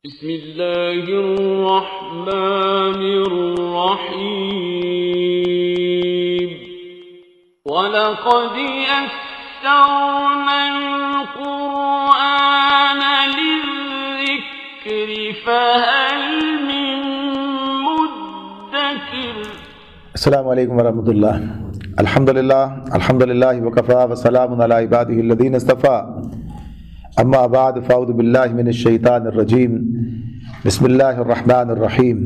بسم اللہ الرحمن الرحیم وَلَقَدْ يَسَّرْنَا الْقُرْآنَ لِلذِّكْرِ فَهَلْ مِن مُدَّكِرٍ۔ السلام علیکم ورحمۃ اللہ۔ الحمدللہ وکفیٰ وسلام علی عبادہ الذین اصطفیٰ، اما بعد فاعوذ باللہ من الشیطان الرجیم، بسم اللہ الرحمن الرحیم۔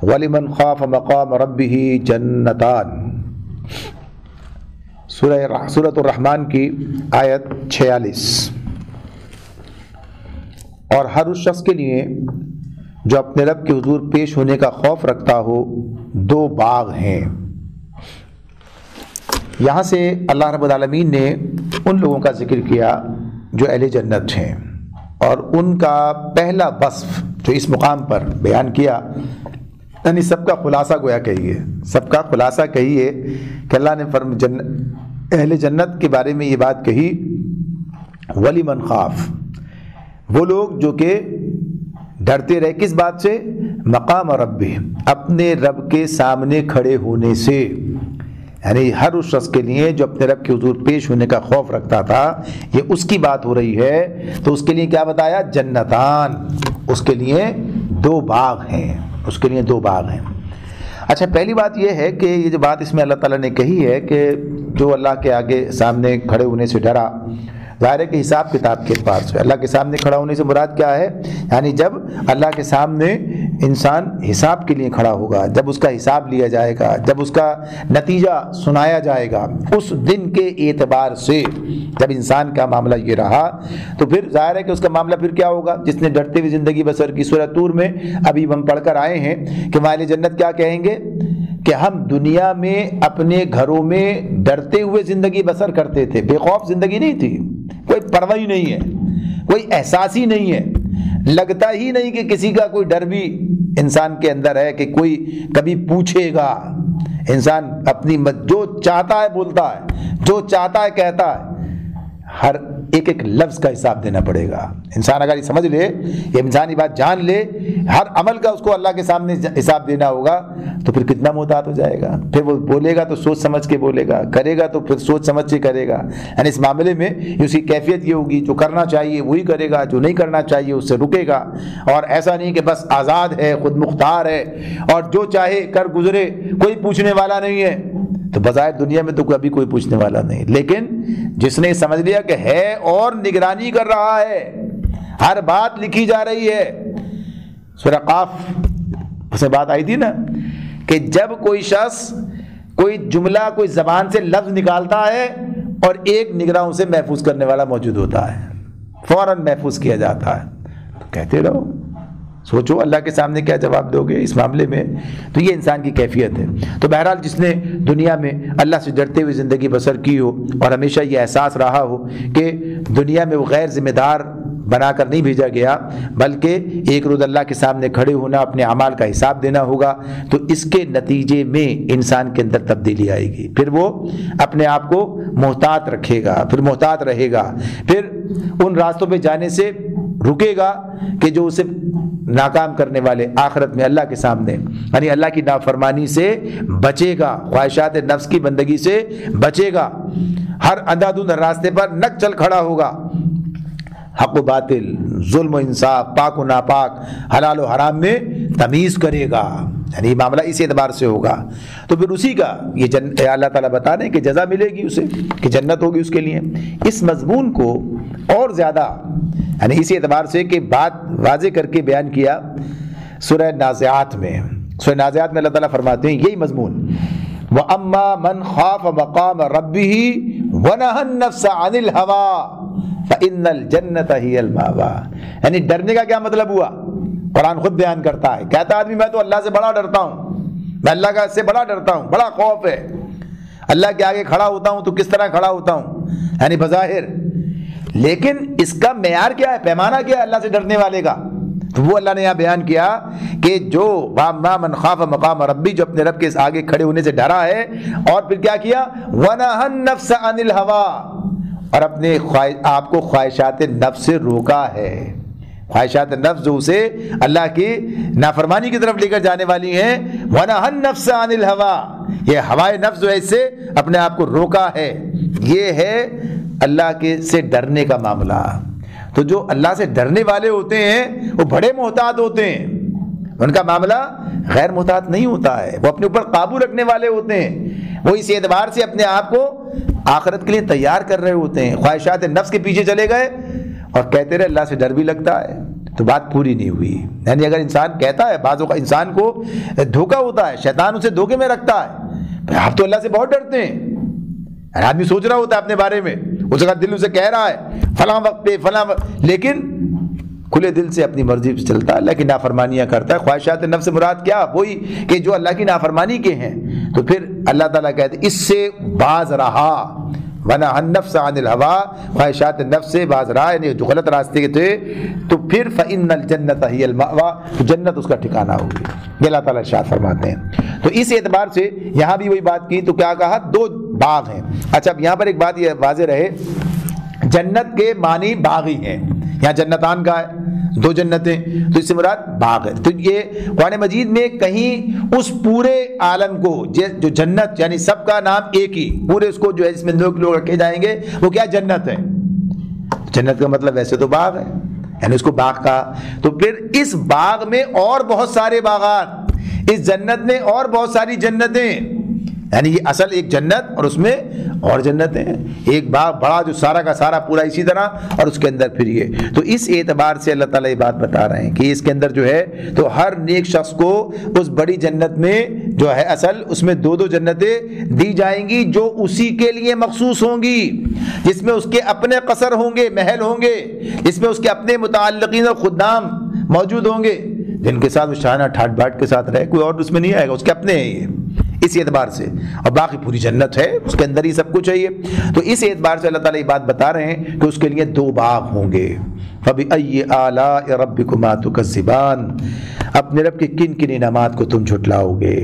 وَلِمَنْ خَافَ مَقَامَ رَبِّهِ جَنَّتَانِ، سورۃ الرحمن کی آیت 46۔ اور ہر اس شخص کے لیے جو اپنے رب کے حضور پیش ہونے کا خوف رکھتا ہو دو باغ ہیں۔ یہاں سے اللہ رب العالمین نے ان لوگوں کا ذکر کیا جو اہل جنت ہیں، اور ان کا پہلا وصف جو اس مقام پر بیان کیا، یعنی سب کا خلاصہ گویا کہیے، سب کا خلاصہ کہیے کہ اللہ نے اہل جنت کے بارے میں یہ بات کہی، وَلِمَنْ خَافَ، وہ لوگ جو کہ ڈرتے رہے کس بات سے؟ مقام رب، اپنے رب کے سامنے کھڑے ہونے سے، یعنی ہر اس شخص کے لیے جو اپنے رب کے حضور پیش ہونے کا خوف رکھتا تھا، یہ اس کی بات ہو رہی ہے۔ تو اس کے لیے کیا بتایا؟ جنتان، اس کے لیے دو باغ ہیں، اس کے لیے دو باغ ہیں۔ اچھا، پہلی بات یہ ہے کہ یہ جو بات اس میں اللہ تعالیٰ نے کہی ہے کہ جو اللہ کے آگے سامنے کھڑے ہونے سے ڈرا، ظاہر ہے کہ حساب کتاب کے اعتبار سے اللہ کے سامنے کھڑا ہونے سے مراد کیا ہے؟ یعنی جب اللہ کے سامنے انسان حساب کے لیے کھڑا ہوگا، جب اس کا حساب لیا جائے گا، جب اس کا نتیجہ سنایا جائے گا، اس دن کے اعتبار سے جب انسان کا معاملہ یہ رہا تو پھر ظاہر ہے کہ اس کا معاملہ پھر کیا ہوگا؟ جس نے ڈرتے ہوئے زندگی بسر کی، سورہ طور میں ابھی ہم پڑھ کر آئے ہیں کہ اہل جنت کیا کہیں گے کہ ہم دنیا میں اپنے گھروں میں ڈرتے ہوئے زندگی بسر کرتے تھے، بے خوف زندگی نہیں تھی، کوئی پرواہ ہی نہیں ہے، کوئی احساس ہی نہیں ہے، لگتا ہی نہیں کہ کسی کا کوئی ڈر بھی انسان کے اندر ہے کہ کوئی کبھی پوچھے گا۔ انسان اپنی جو چاہتا ہے بولتا ہے، جو چاہتا ہے کہتا ہے، ہر ایک ایک لفظ کا حساب دینا پڑے گا۔ انسان اگر یہ سمجھ لے، یہ انسانی بات جان لے، ہر عمل کا اس کو اللہ کے سامنے حساب دینا ہوگا تو پھر کتنا محتاط ہو جائے گا۔ پھر وہ بولے گا تو سوچ سمجھ کے بولے گا، کرے گا تو پھر سوچ سمجھ کے کرے گا۔ یعنی اس معاملے میں اس کی کیفیت یہ ہوگی، جو کرنا چاہیے وہی کرے گا، جو نہیں کرنا چاہیے اس سے رکے گا، اور ایسا نہیں کہ بس آزاد ہے، خود مختار ہے اور جو چاہے کر گزرے، کوئی پوچھنے والا نہیں ہے۔ تو بظاہر دنیا میں تو کبھی کوئی پوچھنے والا نہیں، لیکن جس نے سمجھ لیا کہ ہے اور نگرانی کر رہا ہے، ہر بات لکھی جا رہی ہے۔ سورہ قاف اس میں بات آئی تھی نا کہ جب کوئی شخص کوئی جملہ کوئی زبان سے لفظ نکالتا ہے اور ایک نگراں اسے محفوظ کرنے والا موجود ہوتا ہے، فوراً محفوظ کیا جاتا ہے، تو کہتے رہو، سوچو اللہ کے سامنے کیا جواب دو گے اس معاملے میں۔ تو یہ انسان کی کیفیت ہے۔ تو بہرحال جس نے دنیا میں اللہ سے ڈرتے ہوئے زندگی بسر کی ہو اور ہمیشہ یہ احساس رہا ہو کہ دنیا میں وہ غیر ذمہ دار بنا کر نہیں بھیجا گیا، بلکہ ایک روز اللہ کے سامنے کھڑے ہونا، اپنے اعمال کا حساب دینا ہوگا، تو اس کے نتیجے میں انسان کے اندر تبدیلی آئے گی۔ پھر وہ اپنے آپ کو محتاط رکھے گا، پھر محتاط رہے گا، پھر ان راستوں پہ جانے سے رکے گا کہ جو اسے ناکام کرنے والے آخرت میں اللہ کے سامنے، یعنی اللہ کی نافرمانی سے بچے گا، خواہشات نفس کی بندگی سے بچے گا، ہر اندھا دھند راستے پر نہ چل کھڑا ہوگا، حق و باطل، ظلم و انصاف، پاک و ناپاک، حلال و حرام میں تمیز کرے گا۔ یعنی یہ معاملہ اس اعتبار سے ہوگا، تو پھر اسی کا یہ اللہ تعالیٰ بتا رہے ہیں کہ جزا ملے گی اسے، کہ جنت ہوگی اس کے لیے۔ اس مضمون کو اور زیادہ یعنی اسی اعتبار سے کہ بات واضح کر کے بیان کیا سورہ نازعات میں۔ سورہ نازعات میں اللہ تعالیٰ فرماتے ہیں یہی مضمون، وَأَمَّا مَنْ خَافَ مَقَامَ رَبِّهِ وَنَهَى النَّفْسَ عَنِ الْهَوَىٰ فَإِنَّ الْجَنَّةَ هِيَ الْمَأْوَىٰ۔ یعنی ڈرنے کا کیا مطلب ہوا؟ قرآن خود بیان کرتا ہے، کہتا ہے آدمی میں تو اللہ سے بڑا ڈرتا ہوں، میں اللہ کا سے بڑا ڈرتا ہوں، بڑا خوف ہے، اللہ کے آگے کھڑا ہوتا ہوں تو کس طرح کھڑا ہوتا ہوں، یعنی بظاہر، لیکن اس کا معیار کیا ہے، پیمانہ کیا ہے اللہ سے ڈرنے والے کا؟ تو وہ اللہ نے یہاں بیان کیا کہ جو وَأَمَّا مَنْ خَافَ مَقَامَ رَبِّهِ، جو اپنے رب کے آگے کھڑے ہونے سے ڈرا ہے، اور پھر کیا کیا؟ وَنَهَى النَّفْسَ عَنِ الْهَوَىٰ، اور اپنے آپ کو خواہشات نفس سے روکا ہے۔ خواہشات نفس جو اسے اللہ کی نافرمانی کی طرف لے کر جانے والی ہیں. وَنَهَى النَّفْسَ عَنِ الْهَوَىٰ، یہ ہوائے نفس جو ہے اس سے اپنے آپ کو روکا ہے. یہ ہے اللہ کے سے ڈرنے کا معاملہ. تو جو اللہ سے ڈرنے والے ہوتے ہیں وہ بڑے محتاط ہوتے ہیں، ان کا معاملہ غیر محتاط نہیں ہوتا ہے، وہ اپنے اوپر قابو رکھنے والے ہوتے ہیں. وہ اس اعتبار سے اپنے آپ کو آخرت کے لیے تیار کر رہے ہوتے ہیں. خواہشات نفس کے پیچھے چلے گئے اور کہتے رہے اللہ سے ڈر بھی لگتا ہے، تو بات پوری نہیں ہوئی. یعنی اگر انسان کہتا ہے، بعضوں کا انسان کو دھوکہ ہوتا ہے، شیطان اسے دھوکے میں رکھتا ہے، آپ تو اللہ سے بہت ڈرتے ہیں. آدمی سوچ رہا ہوتا ہے اپنے بارے میں، اس کا دل اسے کہہ رہا ہے فلاں وقت پہ فلاں وقت، لیکن کھلے دل سے اپنی مرضی سے چلتا ہے، اللہ کی نافرمانیاں کرتا ہے. خواہشات نفس سے مراد کیا؟ وہی کہ جو اللہ کی نافرمانی کے ہیں. تو پھر اللہ تعالیٰ کہتے ہیں اس سے باز رہا، وَنَهَى النَّفْسَ عَنِ الْهَوَىٰ، خواہشات نفس سے باز رہا، یعنی جو غلط راستے کے تھے. تو پھر فَإِنَّ الْجَنَّةَ هِيَ الْمَأْوَىٰ، تو جنت اس کا ٹھکانہ ہوگی. یہ اللہ تعالیٰ ارشاد فرماتے ہیں. تو اس اعتبار سے یہاں بھی وہی بات کی. تو کیا کہا؟ دو باغ ہیں. اچھا اب یہاں پر ایک بات یہ واضح رہے، جنت کے معنی باغی ہیں. یہاں جنتان کا ہے، دو جنتیں، تو اس سے مراد باغ ہے. تو یہ قرآن مجید میں کہیں اس پورے عالم کو جو جنت، یعنی سب کا نام ایک ہی، پورے اس کو جو ہے اس میں لوگ رکھے جائیں گے وہ کیا جنت ہے. جنت کا مطلب ویسے تو باغ ہے، یعنی اس کو باغ کا. تو پھر اس باغ میں اور بہت سارے باغات، اس جنت میں اور بہت ساری جنتیں، یعنی یہ اصل ایک جنت اور اس میں اور جنتیں ہیں. ایک باغ بڑا جو سارا کا سارا پورا اسی طرح، اور اس کے اندر پھر یہ. تو اس اعتبار سے اللہ تعالیٰ یہ بات بتا رہے ہیں کہ اس کے اندر جو ہے تو ہر نیک شخص کو اس بڑی جنت میں جو ہے اصل اس میں دو دو جنتیں دی جائیں گی جو اسی کے لیے مخصوص ہوں گی، جس میں اس کے اپنے قصر ہوں گے، محل ہوں گے، جس میں اس کے اپنے متعلقین اور خدام موجود ہوں گے جن کے ساتھ وہ شانہ ٹھاٹ باٹ کے ساتھ رہے. کوئی اور اس میں نہیں آئے گا، اس کے اپنے ہیں یہ اس اعتبار سے. اور باقی پوری جنت ہے، اس کے اندر ہی سب کچھ ہے یہ. تو اس اعتبار سے اللہ تعالیٰ یہ بات بتا رہے ہیں کہ اس کے لیے دو باغ ہوں گے. فَبِأَيِّ آلَاءِ رَبِّكُمَا تُكَذِّبَانِ، اپنے رب کے کن کن انعامات کو تم جھٹلاؤ گے.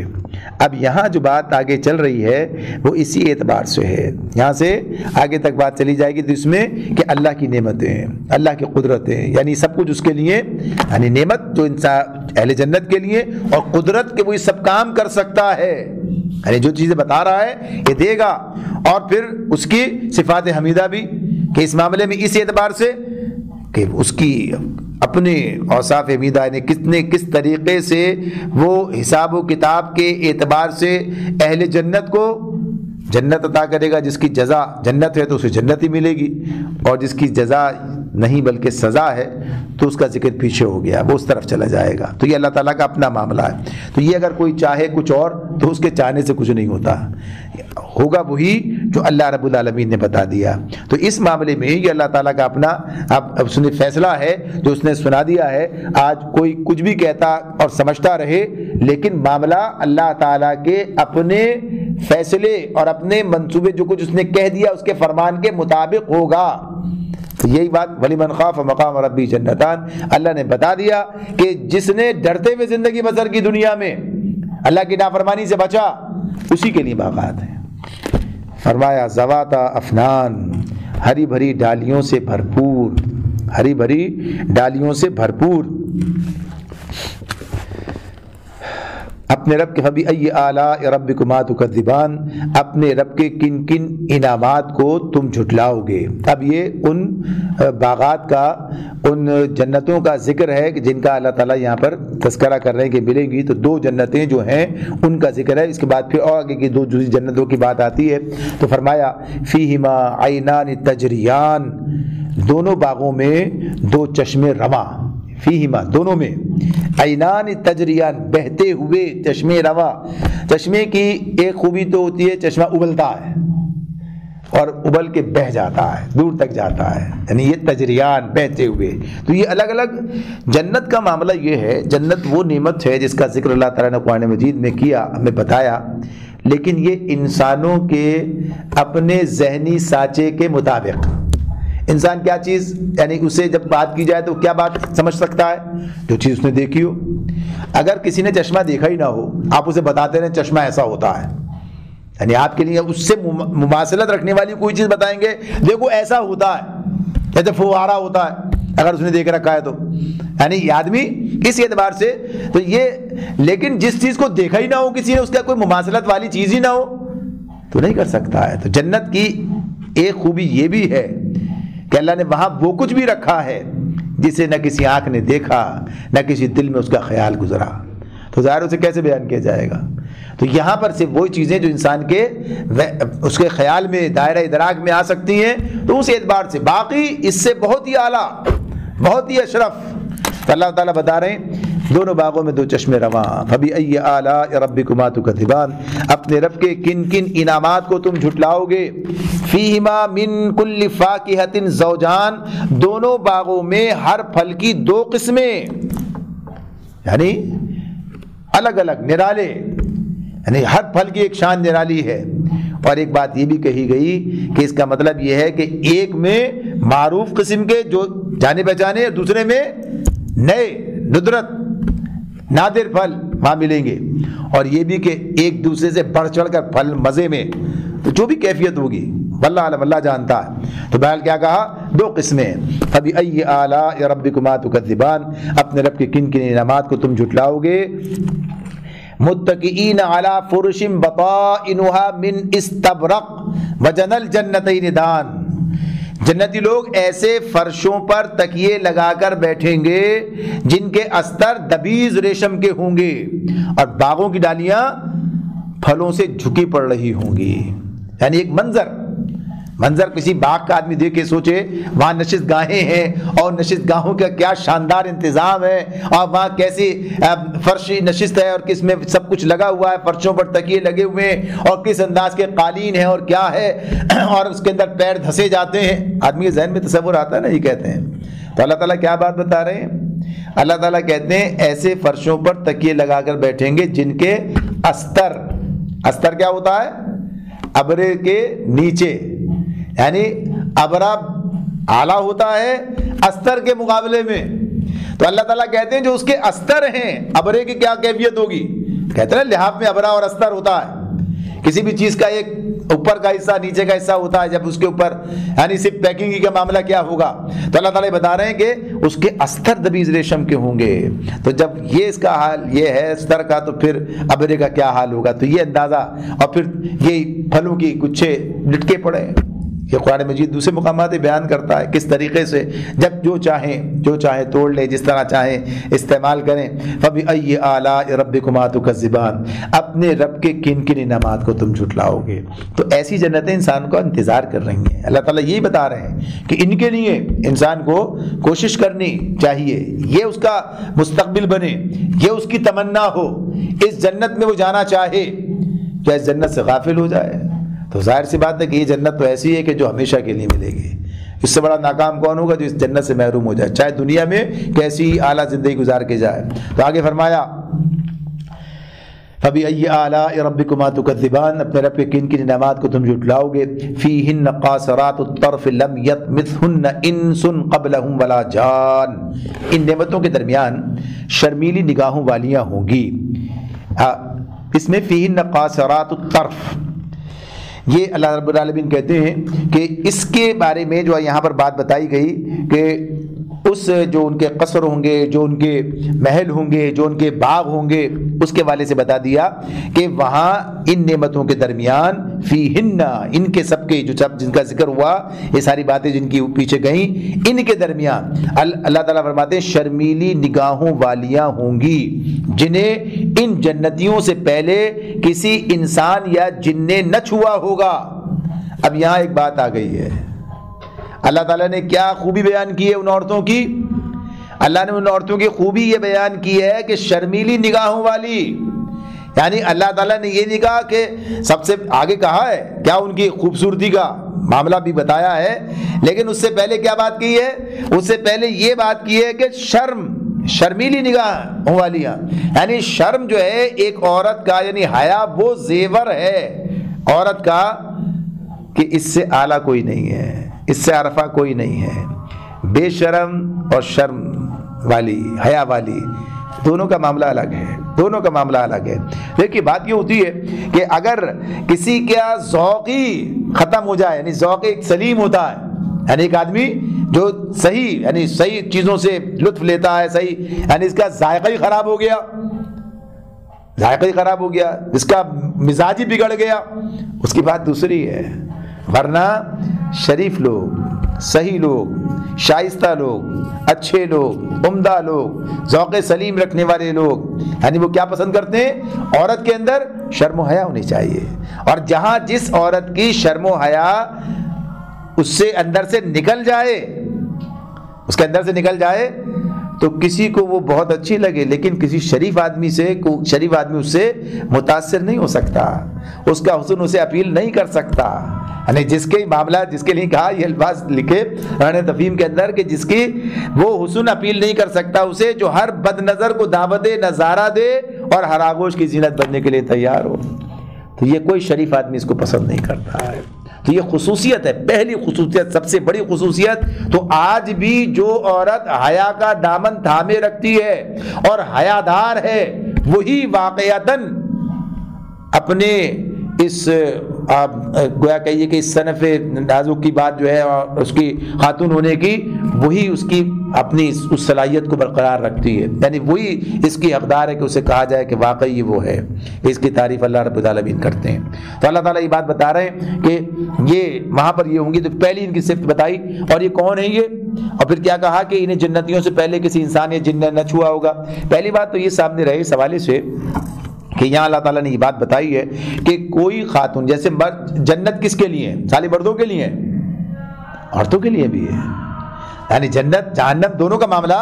اب یہاں جو بات آگے چل رہی ہے وہ اسی اعتبار سے ہے. یہاں سے آگے تک بات چلی جائے گی تو اس میں کہ اللہ کی نعمتیں، اللہ کی قدرتیں، یعنی سب کچھ اس کے لیے، یعنی نعمت جو انسان اہل جنت کے لیے، اور قدرت کہ وہ یہ سب کام کر سکتا ہے، یعنی جو چیزیں بتا رہا ہے یہ دے گا. اور پھر اس کی صفات حمیدہ بھی کہ اس معاملے میں اس اعتبار سے کہ اس کی اپنے اوصاف حمیدہ، یعنی کس طریقے سے وہ حساب و کتاب کے اعتبار سے اہل جنت کو جنت عطا کرے گا. جس کی جزا جنت ہے تو اسے جنت ہی ملے گی، اور جس کی جزا نہیں بلکہ سزا ہے تو اس کا ذکر پیچھے ہو گیا، وہ اس طرف چلا جائے گا. تو یہ اللہ تعالیٰ کا اپنا معاملہ ہے. تو یہ اگر کوئی چاہے کچھ اور تو اس کے چاہنے سے کچھ نہیں ہوتا، ہوگا وہی جو اللہ رب العالمین نے بتا دیا. تو اس معاملے میں یہ اللہ تعالیٰ کا اپنا اب سنے فیصلہ ہے جو اس نے سنا دیا ہے. آج کوئی کچھ بھی کہتا اور سمجھتا رہے، لیکن معاملہ اللہ تعالیٰ کے اپنے فیصلے اور اپنے منصوبے جو کچھ اس نے کہہ دیا اس کے فرمان کے مطابق ہوگا. تو یہی بات وَلِمَنْ خَافَ مَقَامَ رَبِّهِ جَنَّتَانِ، اللہ نے بتا دیا کہ جس نے ڈرتے ہوئے زندگی بسر کی دنیا میں اللہ کی نافرمانی سے بچا اسی کے لیے باغات ہیں. فرمایا ذواتا افنان، ہری بھری ڈالیوں سے بھرپور، ہری بھری ڈالیوں سے بھرپور. اپنے رب کے فبأي آلاء ربكما تكذبان، اپنے رب کے کن کن انعامات کو تم جھٹلاؤ گے. اب یہ ان باغات کا، ان جنتوں کا ذکر ہے کہ جن کا اللہ تعالیٰ یہاں پر تذکرہ کر رہے ہیں کہ ملیں گی. تو دو جنتیں جو ہیں ان کا ذکر ہے. اس کے بعد پھر اور آگے کی دو دوسری جنتوں کی بات آتی ہے. تو فرمایا فیہما عینان تجریان، دونوں باغوں میں دو چشمے رواں، فیہما دونوں میں، عینان تجریان بہتے ہوئے چشمے رواں. چشمے کی ایک خوبی تو ہوتی ہے چشمہ ابلتا ہے اور ابل کے بہہ جاتا ہے، دور تک جاتا ہے، یعنی یہ تجریان بہتے ہوئے. تو یہ الگ الگ جنت کا معاملہ یہ ہے. جنت وہ نعمت ہے جس کا ذکر اللہ تعالیٰ نے قرآن مجید میں کیا، ہمیں بتایا، لیکن یہ انسانوں کے اپنے ذہنی سانچے کے مطابق. انسان کیا چیز، یعنی اسے جب بات کی جائے تو کیا بات سمجھ سکتا ہے؟ جو چیز اس نے دیکھی ہو. اگر کسی نے چشمہ دیکھا ہی نہ ہو، آپ اسے بتاتے رہیں چشمہ ایسا ہوتا ہے، یعنی آپ کے لیے اس سے مماثلت رکھنے والی کوئی چیز بتائیں گے، دیکھو ایسا ہوتا ہے، جیسے فوارہ ہوتا ہے، اگر اس نے دیکھ رکھا ہے تو، یعنی یہ آدمی اس اعتبار سے تو یہ، لیکن جس چیز کو دیکھا ہی نہ ہو کسی نے، اس کا کوئی مماثلت والی چیز ہی نہ ہو تو نہیں کر سکتا ہے۔ تو جنت کی ایک خوبی یہ بھی ہے کہ اللہ نے وہاں وہ کچھ بھی رکھا ہے جسے نہ کسی آنکھ نے دیکھا نہ کسی دل میں اس کا خیال گزرا، تو ظاہر اسے کیسے بیان کیا جائے گا؟ تو یہاں پر سے وہی چیزیں جو انسان کے اس کے خیال میں دائرہ ادراک میں آ سکتی ہیں، تو اس اعتبار سے باقی اس سے بہت ہی اعلیٰ، بہت ہی اشرف۔ تو اللہ تعالیٰ بتا رہے ہیں دونوں باغوں میں دو چشمے رواں، فَبِأَيِّ آلَاءِ رَبِّكُمَا تُكَذِّبَانِ، اپنے رب کے کن کن انعامات کو تم جھٹلاؤ گے۔ فِيهِمَا مِن كُلِّ فَاكِهَةٍ زَوْجَانِ، دونوں باغوں میں ہر پھل کی دو قسمیں، یعنی الگ الگ نرالے، یعنی ہر پھل کی ایک شان نرالی ہے۔ اور ایک بات یہ بھی کہی گئی کہ اس کا مطلب یہ ہے کہ ایک میں معروف قسم کے جو جانے پہچانے، اور دوسرے میں نئے ندرت نادر پھل وہاں ملیں گے، اور یہ بھی کہ ایک دوسرے سے بڑھ چڑھ کر پھل مزے میں، تو جو بھی کیفیت ہوگی واللہ عالم، اللہ جانتا ہے۔ تو بہرحال کیا کہا؟ دو قسمیں، فَبِأَيِّ آلَاءِ رَبِّكُمَا تُكَذِّبَانِ، اپنے رب کے کن کن انعامات کو تم جھٹلاؤ گے۔ متکئین علی فرش بطائنها من استبرق وجنى الجنتین دان، جنتی لوگ ایسے فرشوں پر تکیے لگا کر بیٹھیں گے جن کے استر دبیز ریشم کے ہوں گے، اور باغوں کی ڈالیاں پھلوں سے جھکی پڑ رہی ہوں گی۔ یعنی ایک منظر کسی باغ کا آدمی دیکھ کے سوچے وہاں نشست گاہیں ہیں، اور نشست گاہوں کا کیا شاندار انتظام ہے، اور وہاں کیسی فرشی نشست ہے، اور کس میں سب کچھ لگا ہوا ہے، فرشوں پر تکیے لگے ہوئے ہیں، اور کس انداز کے قالین ہیں اور کیا ہے، اور اس کے اندر پیر دھسے جاتے ہیں۔ آدمی کے ذہن میں تصور آتا ہے نا، یہ کہتے ہیں۔ تو اللہ تعالیٰ کیا بات بتا رہے ہیں؟ اللہ تعالیٰ کہتے ہیں ایسے فرشوں پر تکیے لگا کر بیٹھیں گے جن کے استر کیا ہوتا ہے؟ ابرے کے نیچے، یعنی ابرا اعلیٰ ہوتا ہے استر کے مقابلے میں۔ تو اللہ تعالیٰ کہتے ہیں جو اس کے استر ہیں، ابرے کی کیا کیفیت ہوگی؟ کہتے ہیں لحاف میں ابرا اور استر ہوتا ہے، کسی بھی چیز کا ایک اوپر کا حصہ نیچے کا حصہ ہوتا ہے، جب اس کے اوپر یعنی صرف پیکنگ کا معاملہ کیا ہوگا؟ تو اللہ تعالیٰ بتا رہے ہیں کہ اس کے استر دبیز ریشم کے ہوں گے۔ تو جب یہ اس کا حال یہ ہے استر کا، تو پھر ابرے کا کیا حال ہوگا؟ تو یہ اندازہ، اور پھر یہ پھلوں کی گچھے لٹکے پڑے۔ یہ قرآن مجید دوسرے مقامات بیان کرتا ہے کس طریقے سے جب جو چاہیں توڑ لیں، جس طرح چاہیں استعمال کریں۔ فَبِأَيِّ آلَاءِ رَبِّكُمَا تُكَذِّبَانِ، اپنے رب کے کن کن انعامات کو تم جھٹلاؤ گے۔ تو ایسی جنتیں انسان کو انتظار کر رہی ہیں۔ اللہ تعالیٰ یہی بتا رہے ہیں کہ ان کے لیے انسان کو کوشش کرنی چاہیے، یہ اس کا مستقبل بنے، یہ اس کی تمنا ہو، اس جنت میں وہ جانا چاہے، کیا اس جنت سے غافل ہو جائے؟ تو ظاہر سی بات ہے کہ یہ جنت تو ایسی ہے کہ جو ہمیشہ کے لیے ملے گی۔ اس سے بڑا ناکام کون ہوگا جو اس جنت سے محروم ہو جائے، چاہے دنیا میں کیسی اعلیٰ زندگی گزار کے جائے۔ تو آگے فرمایا فَبِأَيِّ آلَاءِ رَبِّكُمَا تُكَذِّبَانِ، اپنے رب کے کن کن انعامات کو تم جھٹلاؤ گے۔ فِيهِنَّ قَاصِرَاتُ الطَّرْفِ لَمْ يَطْمِثْهُنَّ إِنسٌ قَبْلَهُمْ وَلَا جَانٌ، ان نعمتوں کے درمیان شرمیلی نگاہوں والیاں ہوں گی۔ اس میں فِيهِنَّ قَاصِرَاتُ الطَّرْفِ، یہ اللہ رب العالمین کہتے ہیں کہ اس کے بارے میں جو یہاں پر بات بتائی گئی کہ اس جو ان کے قصر ہوں گے، جو ان کے محل ہوں گے، جو ان کے باغ ہوں گے، اس کے والے سے بتا دیا کہ وہاں ان نعمتوں کے درمیان فیہن، ان کے سب کے جو جن کا ذکر ہوا، یہ ساری باتیں جن کی پیچھے گئیں، ان کے درمیان اللہ تعالیٰ فرماتے ہیں شرمیلی نگاہوں والیاں ہوں گی جنہیں ان جنتیوں سے پہلے کسی انسان یا جن نے نہ چھوا ہوگا۔ اب یہاں ایک بات آ گئی ہے، اللہ تعالیٰ نے کیا خوبی بیان کی ہے ان عورتوں کی؟ اللہ نے ان عورتوں کی خوبی یہ بیان کی ہے کہ شرمیلی نگاہوں والی، یعنی اللہ تعالیٰ نے یہ نگاہ کہ سب سے آگے کہا ہے کیا ان کی خوبصورتی کا معاملہ بھی بتایا ہے، لیکن اس سے پہلے کیا بات کی ہے؟ اس سے پہلے یہ بات کی ہے کہ شرمیلی نگاہ والیاں، یعنی شرم جو ہے ایک عورت کا، یعنی حیا وہ زیور ہے عورت کا کہ اس سے اعلیٰ کوئی نہیں ہے، اس سے عرفہ کوئی نہیں ہے۔ بے شرم اور شرم والی، حیا والی، دونوں کا معاملہ الگ ہے، دونوں کا معاملہ الگ ہے۔ دیکھیے بات یہ ہوتی ہے کہ اگر کسی کا ذوق ہی ختم ہو جائے، یعنی ذوق ایک سلیم ہوتا ہے، یعنی ایک آدمی جو صحیح یعنی صحیح چیزوں سے لطف لیتا ہے، صحیح یعنی اس کا ذائقہ ہی خراب ہو گیا، ذائقہ ہی خراب ہو گیا، اس کا مزاج ہی بگڑ گیا، اس کی بات دوسری ہے۔ ورنہ شریف لوگ، صحیح لوگ، شائستہ لوگ، اچھے لوگ، عمدہ لوگ، ذوق سلیم رکھنے والے لوگ، یعنی وہ کیا پسند کرتے ہیں؟ عورت کے اندر شرم و حیا ہونی چاہیے، اور جہاں جس عورت کی شرم و حیا اس سے اندر سے نکل جائے، اس کے اندر سے نکل جائے تو کسی کو وہ بہت اچھی لگے، لیکن کسی شریف آدمی اس سے متاثر نہیں ہو سکتا، اس کا حسن اسے اپیل نہیں کر سکتا۔ یعنی جس کے معاملہ، جس کے لیے کہا یہ الفاظ لکھے قرآن تفہیم کے اندر کہ جس کی وہ حسن اپیل نہیں کر سکتا اسے، جو ہر بد نظر کو دعوت نظارہ دے اور ہر آغوش کی زینت بننے کے لیے تیار ہو، تو یہ کوئی شریف آدمی اس کو پسند نہیں کرتا ہے۔ تو یہ خصوصیت ہے، پہلی خصوصیت، سب سے بڑی خصوصیت۔ تو آج بھی جو عورت حیا کا دامن تھامے رکھتی ہے اور حیادار ہے، وہی واقعتاً اپنے اس گویا کہیے کہ اس صنف نازک کی بات جو ہے اور اس کی خاتون ہونے کی، وہی اس کی اپنی اس صلاحیت کو برقرار رکھتی ہے، یعنی وہی اس کی حقدار ہے کہ اسے کہا جائے کہ واقعی وہ ہے، اس کی تعریف اللہ رب العالمین کرتے ہیں۔ تو اللہ تعالیٰ یہ بات بتا رہے ہیں کہ یہ وہاں پر یہ ہوں گی، تو پہلی ان کی صفت بتائی، اور یہ کون ہے یہ، اور پھر کیا کہا کہ انہیں جنتیوں سے پہلے کسی انسان یا جن نے نہ چھوا ہوگا۔ پہلی بات تو یہ سامنے رہے اس حوالے سے کہ یہاں اللہ تعالیٰ نے یہ بات بتائی ہے کہ کوئی خاتون، جیسے جنت کس کے لیے ہے؟ خالی مردوں کے لیے ہے، عورتوں کے لیے بھی ہے، یعنی جنت جہنم دونوں کا معاملہ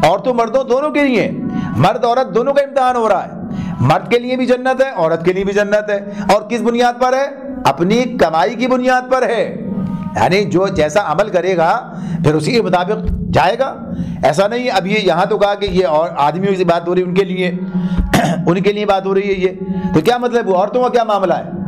عورتوں مردوں دونوں کے لیے، مرد عورت دونوں کا امتحان ہو رہا ہے، مرد کے لیے بھی جنت ہے، عورت کے لیے بھی جنت ہے، اور کس بنیاد پر ہے؟ اپنی کمائی کی بنیاد پر ہے، یعنی جو جیسا عمل کرے گا پھر اسی کے مطابق جائے گا۔ ایسا نہیں ہے اب یہ یہاں تو کہا کہ یہ اور آدمیوں کی بات ہو رہی ہے، ان کے لیے بات ہو رہی ہے، یہ تو کیا مطلب وہ عورتوں کا کیا معاملہ ہے؟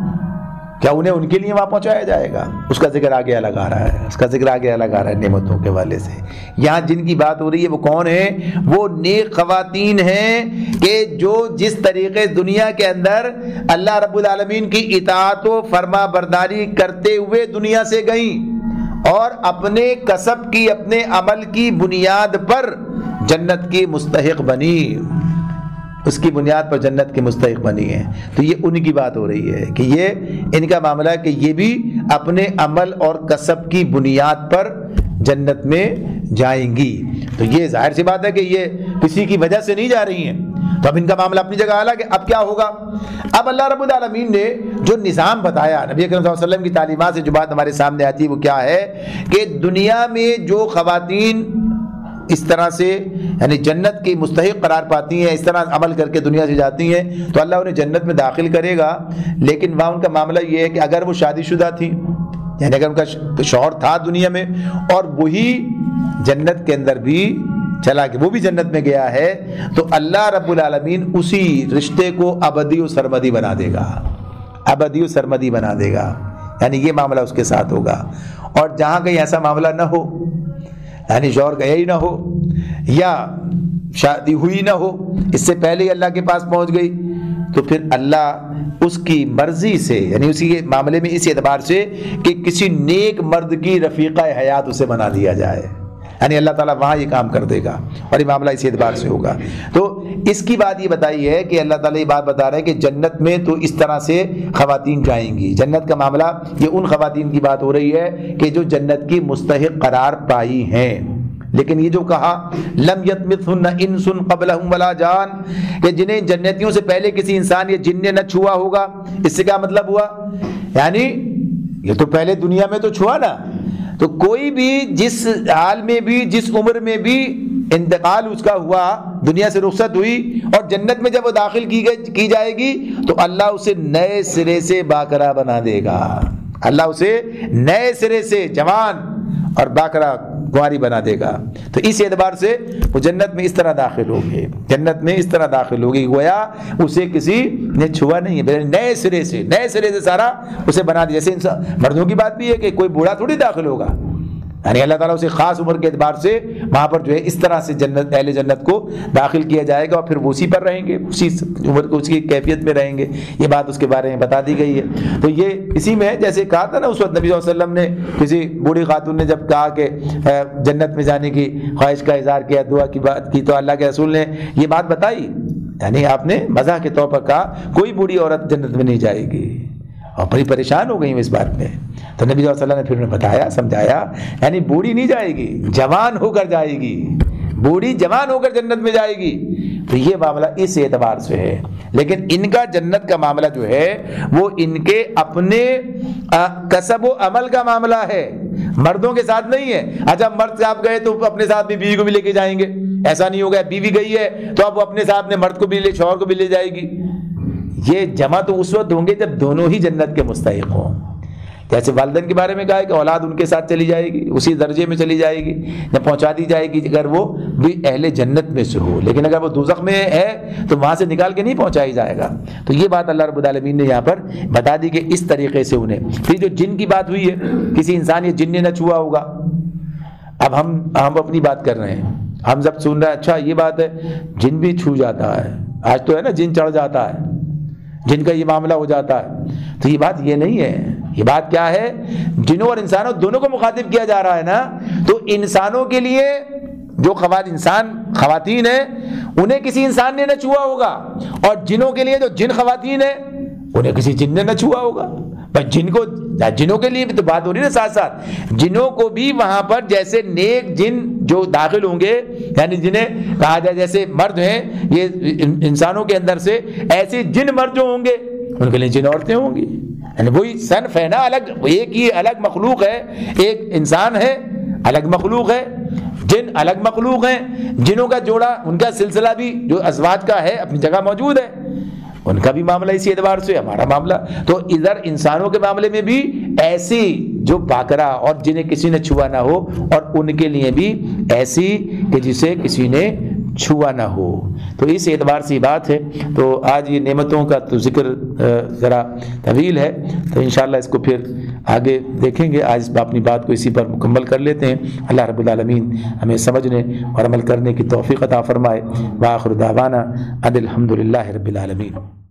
کیا انہیں ان کے لیے وہاں پہنچایا جائے گا؟ اس کا ذکر آگے الگ آ رہا ہے، اس کا ذکر آگے الگ آ رہا ہے نعمتوں کے والے سے۔ یہاں جن کی بات ہو رہی ہے وہ کون ہے؟ وہ نیک خواتین ہیں کہ جو جس طریقے دنیا کے اندر اللہ رب العالمین کی اطاعت و فرما برداری کرتے ہوئے دنیا سے گئیں اور اپنے کسب کی، اپنے عمل کی بنیاد پر جنت کی مستحق بنی، اس کی بنیاد پر جنت کے مستحق بنی ہے۔ تو یہ ان کی بات ہو رہی ہے کہ یہ ان کا معاملہ ہے کہ یہ بھی اپنے عمل اور کسب کی بنیاد پر جنت میں جائیں گی۔ تو یہ ظاہر سی بات ہے کہ یہ کسی کی وجہ سے نہیں جا رہی ہیں، تو اب ان کا معاملہ اپنی جگہ الگ ہے۔ اب کیا ہوگا؟ اب اللہ رب العالمین نے جو نظام بتایا، نبی اکرم صلی اللہ علیہ وسلم کی تعلیمات سے جو بات ہمارے سامنے آتی ہے وہ کیا ہے کہ دنیا میں جو خواتین اس طرح سے یعنی جنت کی مستحق قرار پاتی ہیں، اس طرح عمل کر کے دنیا سے جاتی ہیں، تو اللہ انہیں جنت میں داخل کرے گا۔ لیکن وہاں ان کا معاملہ یہ ہے کہ اگر وہ شادی شدہ تھی، یعنی اگر ان کا شوہر تھا دنیا میں اور وہی جنت کے اندر بھی چلا کہ وہ بھی جنت میں گیا ہے، تو اللہ رب العالمین اسی رشتے کو ابدی و سرمدی بنا دے گا، ابدی و سرمدی بنا دے گا، یعنی یہ معاملہ اس کے ساتھ ہوگا۔ اور جہاں کہیں ایسا معاملہ نہ ہو، یعنی شوہر گیا ہی نہ ہو یا شادی ہوئی نہ ہو، اس سے پہلے ہی اللہ کے پاس پہنچ گئی، تو پھر اللہ اس کی مرضی سے، یعنی اسی کے معاملے میں اس اعتبار سے کہ کسی نیک مرد کی رفیقہ حیات اسے بنا دیا جائے، یعنی اللہ تعالیٰ وہاں یہ کام کر دے گا اور یہ معاملہ اسی اعتبار سے ہوگا۔ تو اس کی بات یہ بتائی ہے کہ اللہ تعالیٰ یہ بات بتا رہے ہیں کہ جنت میں تو اس طرح سے خواتین جائیں گی۔ جنت کا معاملہ یہ ان خواتین کی بات ہو رہی ہے کہ جو جنت کی مستحق قرار پائی ہیں۔ لیکن یہ جو کہا لم یطمثہن انس قبلہم ولا جان، کہ جنہیں جنتیوں سے پہلے کسی انسان یا جن نے نہ چھوا ہوگا، اس سے کیا مطلب ہوا؟ یعنی یہ تو پہلے دنیا میں تو چھوا نا، تو کوئی بھی جس حال میں بھی، جس عمر میں بھی انتقال اس کا ہوا، دنیا سے رخصت ہوئی اور جنت میں جب وہ داخل کی جائے گی تو اللہ اسے نئے سرے سے باکرا بنا دے گا، اللہ اسے نئے سرے سے جوان اور باکرا کنواری بنا دے گا۔ تو اس اعتبار سے وہ جنت میں اس طرح داخل ہوگی، جنت میں اس طرح داخل ہوگی گویا اسے کسی نے چھوا نہیں ہے، نئے سرے سے سارا اسے بنا دیا۔ جیسے مردوں کی بات بھی ہے کہ کوئی بوڑھا تھوڑی داخل ہوگا، یعنی اللہ تعالیٰ اسے خاص عمر کے اعتبار سے وہاں پر جو ہے اس طرح سے جنت اہل جنت کو داخل کیا جائے گا اور پھر وہ اسی پر رہیں گے، اسی عمر کو اسی کیفیت میں رہیں گے. یہ بات اس کے بارے میں بتا دی گئی ہے. تو یہ اسی میں جیسے کہا تھا نا اس وقت نبی صلی اللہ علیہ وسلم نے کسی بوڑھی خاتون نے جب کہا کہ جنت میں جانے کی خواہش کا اظہار کیا، دعا کی بات کی، تو اللہ کے رسول نے یہ بات بتائی. یعنی آپ نے مزاح کے طور پر کہا کوئی بوڑھی عورت جنت میں نہیں جائے گی، اور بڑی پریشان ہو گئی اس بات میں. تو نبی صلی اللہ علیہ وسلم نے پھر انہیں بتایا، سمجھایا، یعنی بوڑھی نہیں جائے گی، جوان ہو کر جائے گی، بوڑھی جوان ہو کر جنت میں جائے گی. تو یہ معاملہ اس اعتبار سے ہے. لیکن ان کا جنت کا معاملہ جو ہے وہ ان کے اپنے کسب و عمل کا معاملہ ہے، مردوں کے ساتھ نہیں ہے. اچھا مرد صاحب گئے تو اپنے ساتھ بھی بیوی کو بھی لے کے جائیں گے، ایسا نہیں ہوگا. بیوی گئی ہے تو اب وہ اپنے ساتھ نے مرد کو بھی لے، شوہر کو بھی لے جائے گی. یہ جمع تو اس وقت ہوں گے جب دونوں ہی جنت کے مستحق ہوں. جیسے والدین کے بارے میں کہا ہے کہ اولاد ان کے ساتھ چلی جائے گی، اسی درجے میں چلی جائے گی، جب پہنچا دی جائے گی اگر وہ بھی اہل جنت میں سے ہو. لیکن اگر وہ دوزخ میں ہے تو وہاں سے نکال کے نہیں پہنچائی جائے گا. تو یہ بات اللہ رب العالمین نے یہاں پر بتا دی کہ اس طریقے سے انہیں. پھر جو جن کی بات ہوئی ہے، کسی انسان یہ جن نے نہ چھوا ہوگا. اب ہم اپنی بات کر رہے ہیں، ہم جب سن رہے ہیں اچھا یہ بات ہے جن بھی چھو جاتا ہے، آج تو ہے نا جن چڑھ جاتا ہے، جن کا یہ معاملہ ہو جاتا ہے. تو یہ بات یہ نہیں ہے. یہ بات کیا ہے؟ جنوں اور انسانوں دونوں کو مخاطب کیا جا رہا ہے نا. تو انسانوں کے لیے جو خواتین ہیں انہیں کسی انسان نے نہ چھوا ہوگا، اور جنوں کے لیے جو جن خواتین ہیں انہیں کسی جن نے نہ چھوا ہوگا. جنوں کے لیے بھی تو بات ہو رہی ہے نا ساتھ ساتھ. جنوں کو بھی وہاں پر جیسے نیک جن جو داخل ہوں گے، یعنی جنہیں کہا جائے جیسے مرد ہیں یہ انسانوں کے اندر سے، ایسے جن مرد جو ہوں گے ان کے لیے جن عورتیں ہوں گی. یعنی وہی صنف ہے نا، الگ ایک ہی الگ مخلوق ہے. ایک انسان ہے الگ مخلوق ہے، جن الگ مخلوق ہیں. جنوں کا جوڑا ان کا سلسلہ بھی جو ازواج کا ہے اپنی جگہ موجود ہے، ان کا بھی معاملہ اسی اعتبار سے ہمارا معاملہ. تو ادھر انسانوں کے معاملے میں بھی ایسی جو باقرہ اور جنہیں کسی نے چھوا نہ ہو، اور ان کے لیے بھی ایسی کہ جسے کسی نے چھوا نہ ہو. تو اس اعتبار سے بات ہے. تو آج یہ نعمتوں کا تو ذکر ذرا طویل ہے، تو انشاءاللہ اس کو پھر آگے دیکھیں گے. آج اپنی بات کو اسی پر مکمل کر لیتے ہیں. اللہ رب العالمین ہمیں سمجھنے اور عمل کرنے کی توفیق عطا فرمائے. وآخر دعوانا ان الحمد للہ رب العالمین.